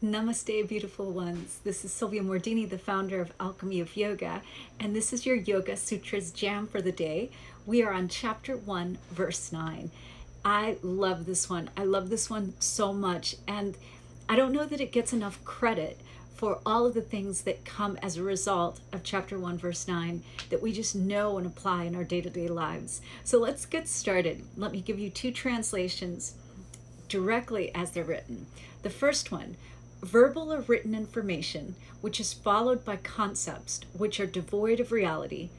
Namaste, beautiful ones. This is Sylvia Mordini, the founder of Alchemy of Yoga, and this is your Yoga Sutras Jam for the day. We are on chapter 1, verse 9. I love this one. I love this one so much, and I don't know that it gets enough credit for all of the things that come as a result of chapter 1, verse 9 that we just know and apply in our day-to-day lives. So let's get started. Let me give you two translations directly as they're written. The first one: verbal or written information, which is followed by concepts which are devoid of reality,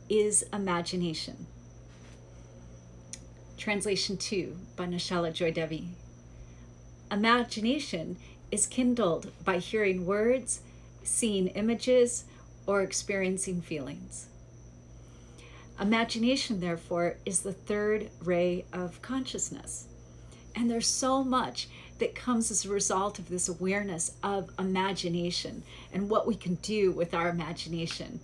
is imagination. Translation 2 by Nischala Joy Devi. Imagination is kindled by hearing words, seeing images, or experiencing feelings. Imagination, therefore, is the third ray of consciousness. And there's so much that comes as a result of this awareness of imagination and what we can do with our imagination.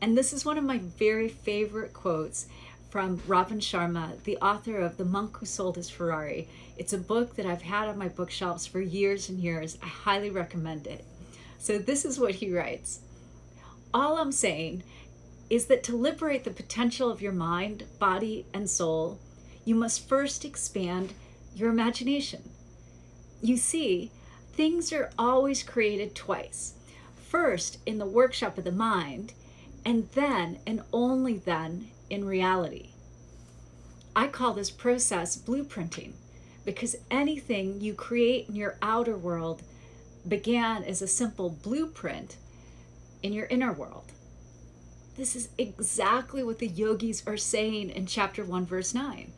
And this is one of my very favorite quotes from Robin Sharma, the author of The Monk Who Sold His Ferrari. It's a book that I've had on my bookshelves for years and years. I highly recommend it. So this is what he writes. All I'm saying is that to liberate the potential of your mind, body, and soul, you must first expand your imagination. You see, things are always created twice. First in the workshop of the mind, and then, and only then, in reality. I call this process blueprinting, because anything you create in your outer world began as a simple blueprint in your inner world. This is exactly what the yogis are saying in chapter 1, verse 9.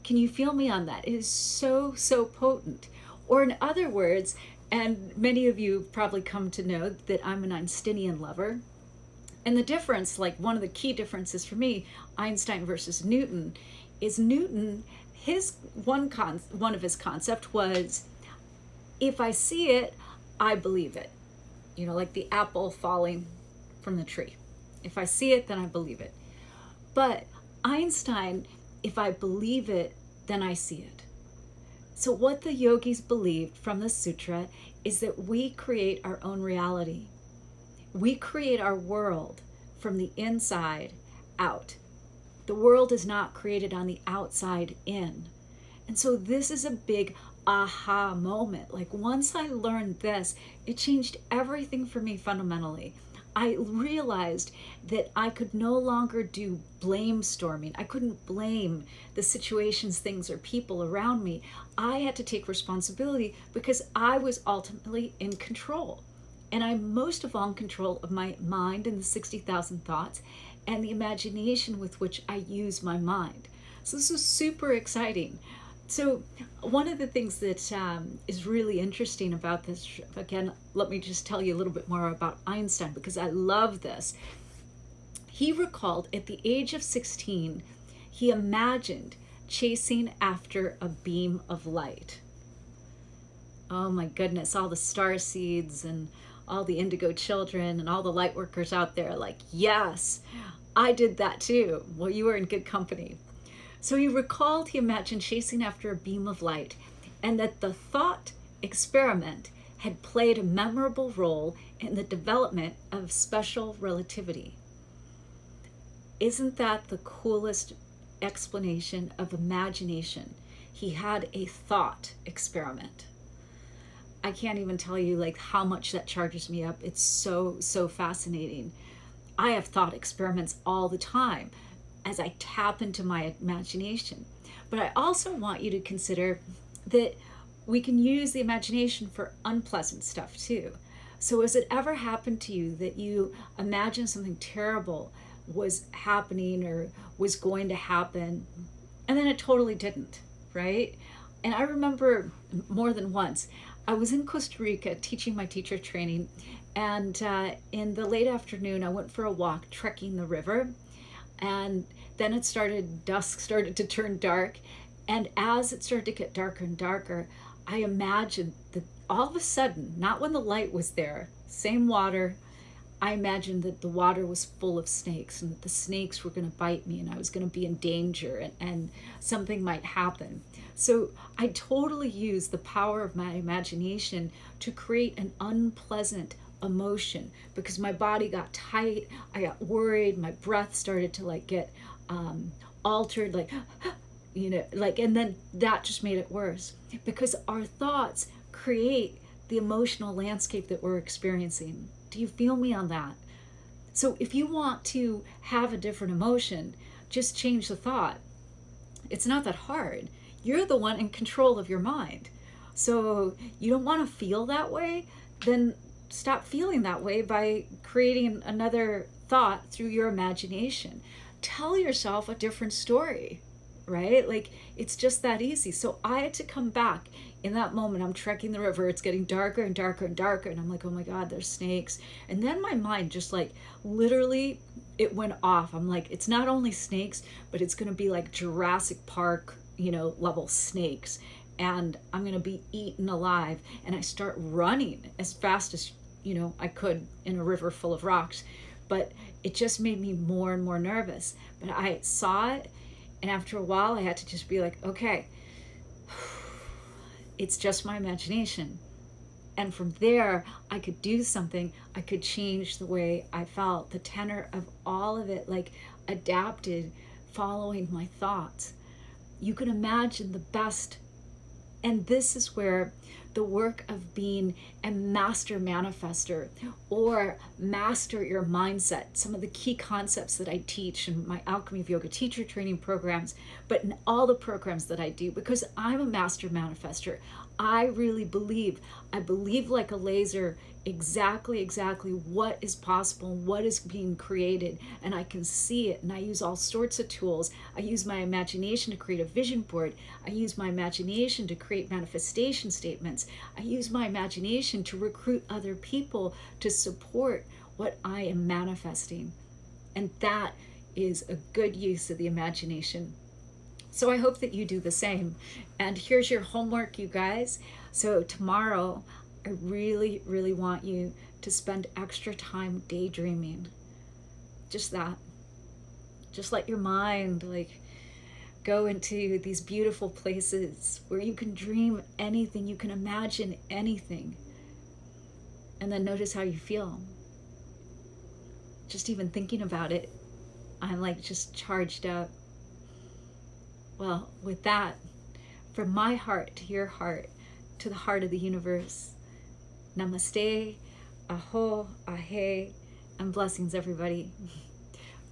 Can you feel me on that? It is so, so potent. Or in other words, and many of you have probably come to know that I'm an Einsteinian lover. And the difference, like one of the key differences for me, Einstein versus Newton, is Newton, his one of his concept was, if I see it, I believe it. You know, like the apple falling from the tree. If I see it, then I believe it. But Einstein, if I believe it, then I see it. So what the yogis believed from the sutra is that we create our own reality. We create our world from the inside out. The world is not created on the outside in. And so this is a big aha moment. Like once I learned this, it changed everything for me fundamentally. I realized that I could no longer do blame storming. I couldn't blame the situations, things, or people around me. I had to take responsibility because I was ultimately in control. And I'm most of all in control of my mind and the 60,000 thoughts and the imagination with which I use my mind. So this is super exciting. So one of the things that is really interesting about this, again, let me just tell you a little bit more about Einstein because I love this. He recalled at the age of 16, he imagined chasing after a beam of light. Oh my goodness, all the star seeds and all the indigo children and all the light workers out there like, yes, I did that too. Well, you were in good company. So he recalled he imagined chasing after a beam of light and that the thought experiment had played a memorable role in the development of special relativity. Isn't that the coolest explanation of imagination? He had a thought experiment. I can't even tell you like how much that charges me up. It's so, so fascinating. I have thought experiments all the time as I tap into my imagination. But I also want you to consider that we can use the imagination for unpleasant stuff too. So has it ever happened to you that you imagine something terrible was happening or was going to happen, and then it totally didn't, right? And I remember more than once, I was in Costa Rica teaching my teacher training, and in the late afternoon, I went for a walk trekking the river. And then dusk started to turn dark. And as it started to get darker and darker, I imagined that all of a sudden, not when the light was there, same water, I imagined that the water was full of snakes and that the snakes were going to bite me and I was going to be in danger and something might happen. So I totally used the power of my imagination to create an unpleasant emotion because my body got tight, I got worried, my breath started to like get altered, like, like, and then that just made it worse because our thoughts create the emotional landscape that we're experiencing. Do you feel me on that? So if you want to have a different emotion, just change the thought. It's not that hard. You're the one in control of your mind. So you don't want to feel that way, then stop feeling that way by creating another thought through your imagination. Tell yourself a different story, right? Like, it's just that easy. So I had to come back in that moment. I'm trekking the river, it's getting darker and darker and darker, and I'm like, oh my God, there's snakes. And then my mind just like literally it went off. I'm like, it's not only snakes, but it's going to be like Jurassic Park, level snakes, and I'm going to be eaten alive. And I start running as fast as I could in a river full of rocks, but it just made me more and more nervous. But I saw it, and after a while I had to just be like, okay, it's just my imagination. And from there, I could do something. I could change the way I felt. The tenor of all of it, like, adapted following my thoughts. You can imagine the best. And this is where the work of being a master manifester or master your mindset, some of the key concepts that I teach in my Alchemy of Yoga teacher training programs, but in all the programs that I do, because I'm a master manifester. I really believe, like a laser, exactly what is possible, what is being created, and I can see it. And I use all sorts of tools. I use my imagination to create a vision board. I use my imagination to create manifestation statements. I use my imagination to recruit other people to support what I am manifesting. And that is a good use of the imagination. So I hope that you do the same. And here's your homework, you guys. So tomorrow, I really, really want you to spend extra time daydreaming. Just that. Just let your mind go into these beautiful places where you can dream anything, you can imagine anything. And then notice how you feel. Just even thinking about it, I'm just charged up. Well, with that, from my heart to your heart, to the heart of the universe, namaste, aho, ahe, and blessings, everybody.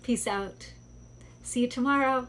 Peace out. See you tomorrow.